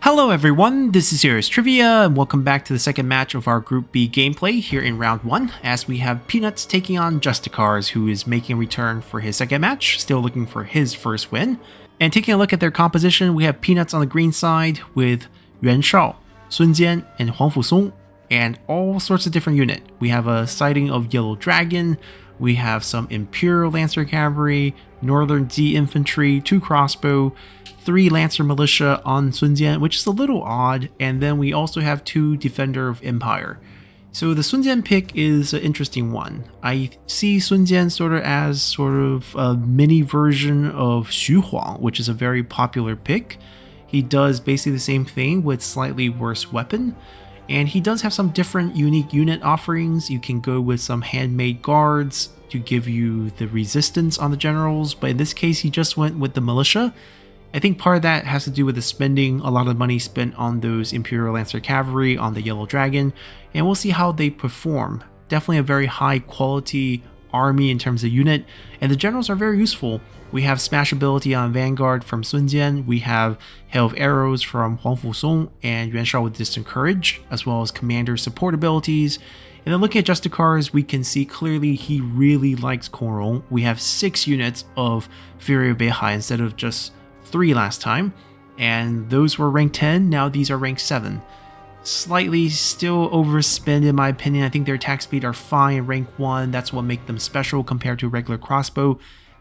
Hello everyone, this is Serious Trivia, and welcome back to the second match of our Group B gameplay here in Round 1, as we have Peanuts taking on Jedicars, who is making a return for his second match, still looking for his first win. And taking a look at their composition, we have Peanuts on the green side with Yuan Shao, Sun Jian, and Huang Fusong, and all sorts of different unit. We have a sighting of Yellow Dragon, we have some Imperial Lancer Cavalry, Northern Z Infantry, 2 crossbow, 3 Lancer Militia on Sun Jian, which is a little odd, and then we also have 2 Defender of Empire. So the Sun Jian pick is an interesting one. I see Sun Jian as a mini version of Xu Huang, which is a very popular pick. He does basically the same thing with slightly worse weapon, and he does have some different unique unit offerings. You can go with some handmade guards to give you the resistance on the generals, but in this case he just went with the militia. I think part of that has to do with the spending, a lot of money spent on those Imperial Lancer Cavalry, on the Yellow Dragon, and we'll see how they perform. Definitely a very high quality army in terms of unit, and the generals are very useful. We have smash ability on Vanguard from Sun Jian, we have Hail of Arrows from Huang Fusong, and Yuan Shao with Distant Courage, as well as commander support abilities. And then looking at Jedicars, we can see clearly he really likes Kong Rong. We have 6 units of Fury of Beihai instead of just 3 last time, and those were rank 10, now these are rank 7. Slightly still overspend in my opinion. I think their attack speed are fine in rank 1, that's what makes them special compared to a regular crossbow.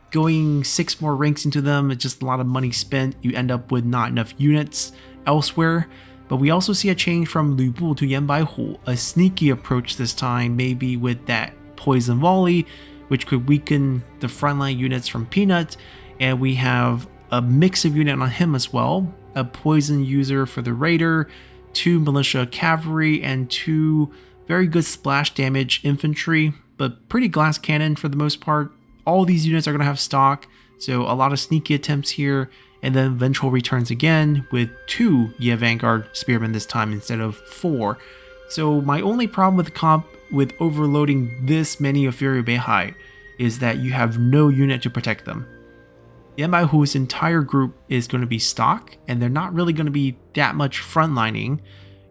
Going 6 more ranks into them, it's just a lot of money spent, you end up with not enough units elsewhere. But we also see a change from Lu Bu to Yan Bai Hu, a sneaky approach this time, maybe with that poison volley, which could weaken the frontline units from Peanut, and we have a mix of unit on him as well, a poison user for the raider, 2 militia cavalry, and 2 very good splash damage infantry, but pretty glass cannon for the most part. All these units are going to have stock, so a lot of sneaky attempts here, and then Vengeful returns again with 2 Ye Vanguard Spearmen this time instead of 4. So my only problem with the comp with overloading this many of Fury Beihai is that you have no unit to protect them. Yan Bai Hu's entire group is going to be stock, and they're not really going to be that much frontlining.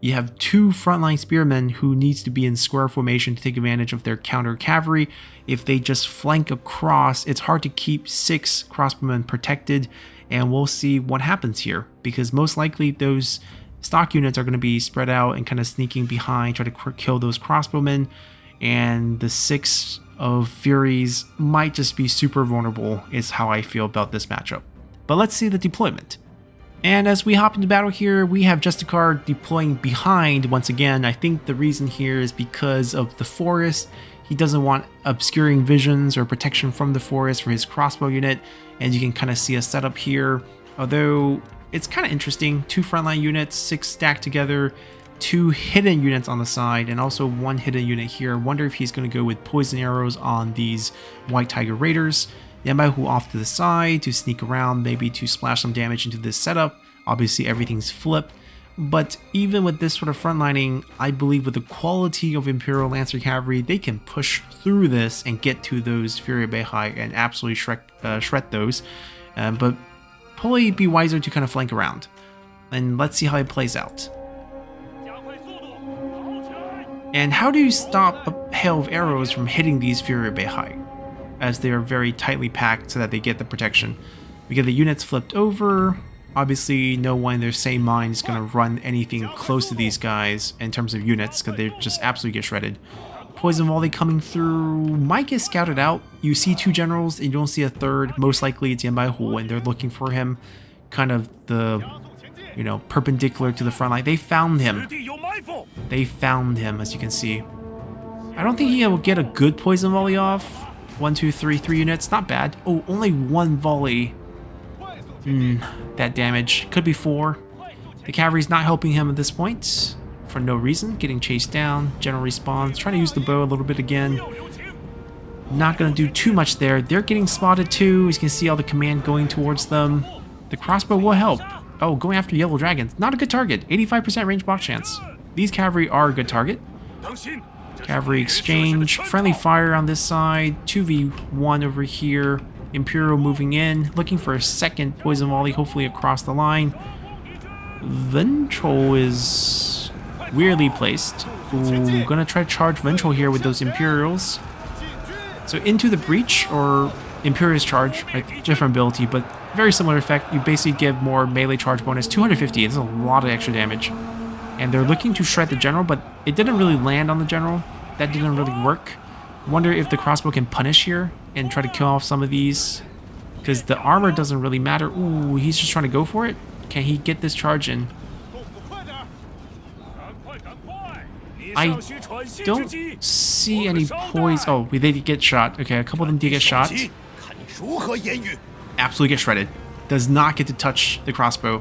You have 2 frontline spearmen who needs to be in square formation to take advantage of their counter cavalry. If they just flank across, it's hard to keep 6 crossbowmen protected, and we'll see what happens here, because most likely those stock units are going to be spread out and kind of sneaking behind, try to kill those crossbowmen, and the 6 of Furies might just be super vulnerable is how I feel about this matchup. But let's see the deployment. And as we hop into battle here, we have Jedicars deploying behind once again. I think the reason here is because of the forest. He doesn't want obscuring visions or protection from the forest for his crossbow unit, and you can kind of see a setup here. Although it's kind of interesting, 2 frontline units, 6 stacked together, 2 hidden units on the side, and also 1 hidden unit here. Wonder if he's going to go with poison arrows on these White Tiger Raiders. Yan Bai Hu off to the side to sneak around, maybe to splash some damage into this setup. Obviously everything's flipped, but even with this sort of frontlining, I believe with the quality of Imperial Lancer Cavalry, they can push through this and get to those Fury Beihai and absolutely shred those. But probably be wiser to kind of flank around. And let's see how it plays out. And how do you stop a hail of arrows from hitting these Fury Beihai, as they are very tightly packed so that they get the protection? We get the units flipped over. Obviously no one in their sane mind is going to run anything close to these guys in terms of units, because they just absolutely get shredded. Poison volley coming through might get scouted out. You see 2 generals and you don't see a third. Most likely it's Yan Bai Hu and they're looking for him, kind of the, you know, perpendicular to the front line. They found him. They found him, as you can see. I don't think he will get a good poison volley off. 1, 2, 3 units, not bad. Oh, only 1 volley. That damage. Could be 4. The cavalry's not helping him at this point for no reason. Getting chased down. General respawns. Trying to use the bow a little bit again. Not going to do too much there. They're getting spotted too. As you can see all the command going towards them. The crossbow will help. Oh, going after Yellow Dragons. Not a good target. 85% range block chance. These cavalry are a good target. Cavalry exchange. Friendly fire on this side. 2v1 over here. Imperial moving in. Looking for a second poison volley, hopefully across the line. Ventral is weirdly placed. Ooh, gonna try to charge Ventral here with those Imperials. So into the breach, or Imperious charge, like different ability, but very similar effect. You basically give more melee charge bonus, 250. It's a lot of extra damage. And they're looking to shred the general, but it didn't really land on the general. That didn't really work. Wonder if the crossbow can punish here and try to kill off some of these, because the armor doesn't really matter. Ooh, he's just trying to go for it. Can he get this charge in? I don't see any poise. Oh, they did get shot. Okay, a couple of them did get shot. Absolutely get shredded. Does not get to touch the crossbow.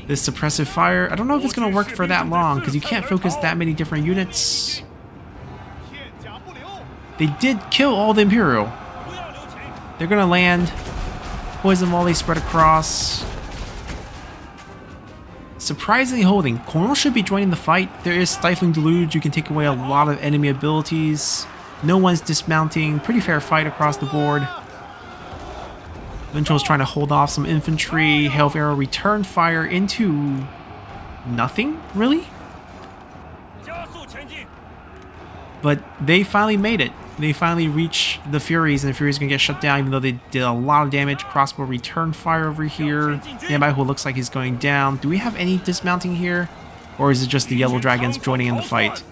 This suppressive fire, I don't know if it's going to work for that long, because you can't focus that many different units. They did kill all the Imperial. They're going to land. Poison volley spread across. Surprisingly holding. Cornwall should be joining the fight. There is Stifling Deluge. You can take away a lot of enemy abilities. No one's dismounting. Pretty fair fight across the board. Ventral's trying to hold off some infantry. Hail of Arrow return fire into nothing, really? But they finally made it. They finally reach the Furies, and the Furies are going to get shut down, even though they did a lot of damage. Crossbow return fire over here. Nearby who looks like he's going down. Do we have any dismounting here? Or is it just the Yellow Dragons joining in the fight?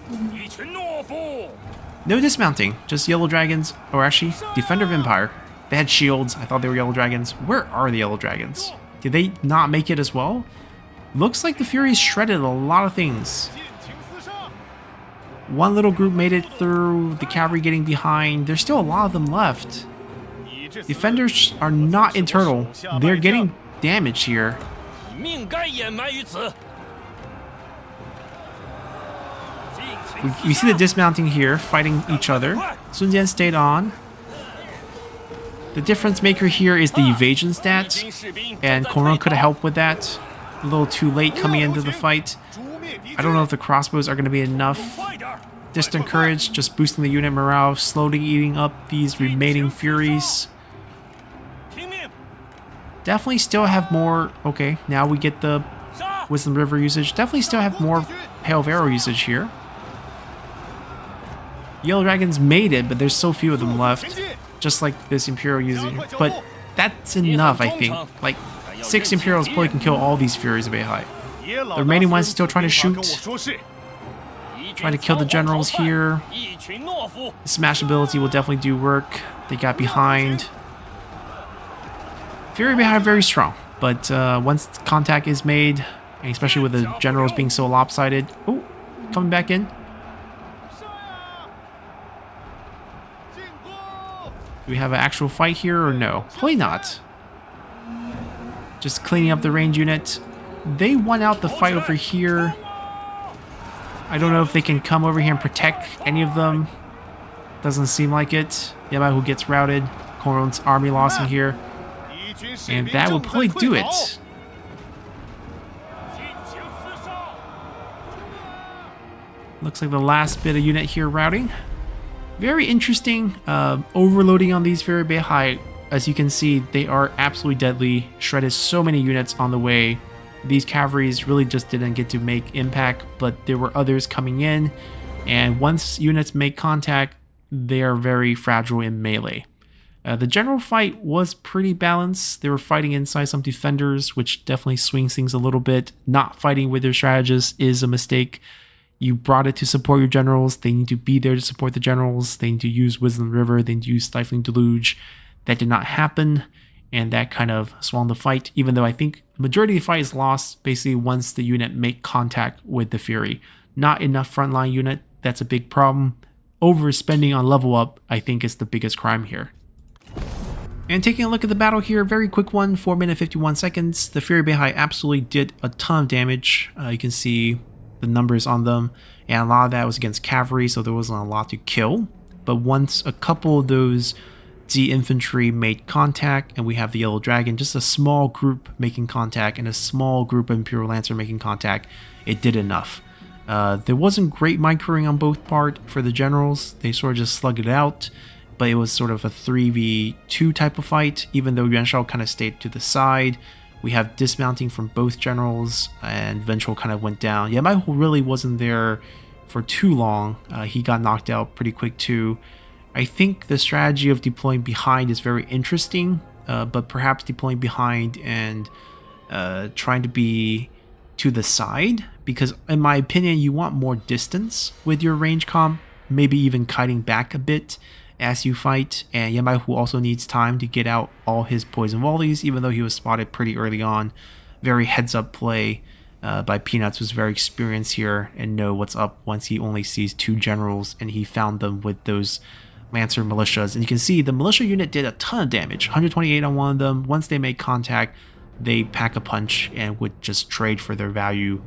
No dismounting. Just Yellow Dragons. Or actually, Defender of Empire. They had shields. I thought they were Yellow Dragons. Where are the Yellow Dragons? Did they not make it as well? Looks like the Furies shredded a lot of things. One little group made it through, the cavalry getting behind. There's still a lot of them left. Defenders are not internal. They're getting damaged here. We see the dismounting here, fighting each other. Sun Jian stayed on. The difference maker here is the evasion stat, and Cornwall could have helped with that. A little too late coming into the fight. I don't know if the crossbows are going to be enough. Distant Courage, just boosting the unit morale, slowly eating up these remaining Furies. Definitely still have more. Okay, now we get the Wisdom River usage. Definitely still have more Hail of Arrow usage here. Yellow Dragons made it, but there's so few of them left. Just like this Imperial usage. But that's enough, I think. Like, 6 Imperials probably can kill all these Furies of Beihai. The remaining ones still trying to shoot. Trying to kill the generals here. The smash ability will definitely do work. They got behind. Fury behind very strong, but once contact is made, and especially with the generals being so lopsided. Oh, coming back in. Do we have an actual fight here or no? Probably not. Just cleaning up the range unit. They won out the fight over here. I don't know if they can come over here and protect any of them. Doesn't seem like it. Yamahu gets routed. Cornwall's army lost in here. And that will probably do it. Looks like the last bit of unit here routing. Very interesting. Overloading on these very Beihai. As you can see, they are absolutely deadly. Shredded so many units on the way. These cavalries really just didn't get to make impact, but there were others coming in. And once units make contact, they are very fragile in melee. The general fight was pretty balanced. They were fighting inside some defenders, which definitely swings things a little bit. Not fighting with their strategists is a mistake. You brought it to support your generals. They need to be there to support the generals. They need to use Wisdom River. They need to use Stifling Deluge. That did not happen, and that kind of swung the fight, even though I think the majority of the fight is lost basically once the unit make contact with the Fury. Not enough frontline unit. That's a big problem. Overspending on level up, I think, is the biggest crime here. And taking a look at the battle here, very quick one, 4 minutes 51 seconds. The Fury Beihai absolutely did a ton of damage. You can see the numbers on them, and a lot of that was against cavalry, so there wasn't a lot to kill. But once a couple of those Z infantry made contact, and we have the Yellow Dragon, just a small group making contact, and a small group of Imperial Lancer making contact, it did enough. There wasn't great microing on both part for the generals. They sort of just slugged it out. But it was sort of a 3v2 type of fight, even though Yuan Shao kind of stayed to the side. We have dismounting from both generals, and Vengeful kind of went down. Yeah, Michael really wasn't there for too long. He got knocked out pretty quick too. I think the strategy of deploying behind is very interesting, but perhaps deploying behind and trying to be to the side, because in my opinion you want more distance with your range comp, maybe even kiting back a bit as you fight. And Yamaihu also needs time to get out all his poison volleys, even though he was spotted pretty early on. Very heads up play by Peanuts, was very experienced here and know what's up once he only sees 2 generals, and he found them with those Lancer militias. And you can see the militia unit did a ton of damage, 128 on one of them. Once they made contact, they pack a punch and would just trade for their value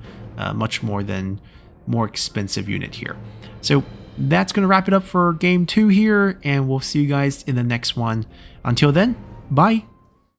much more than more expensive unit here. So that's going to wrap it up for game 2 here, and we'll see you guys in the next one. Until then, bye.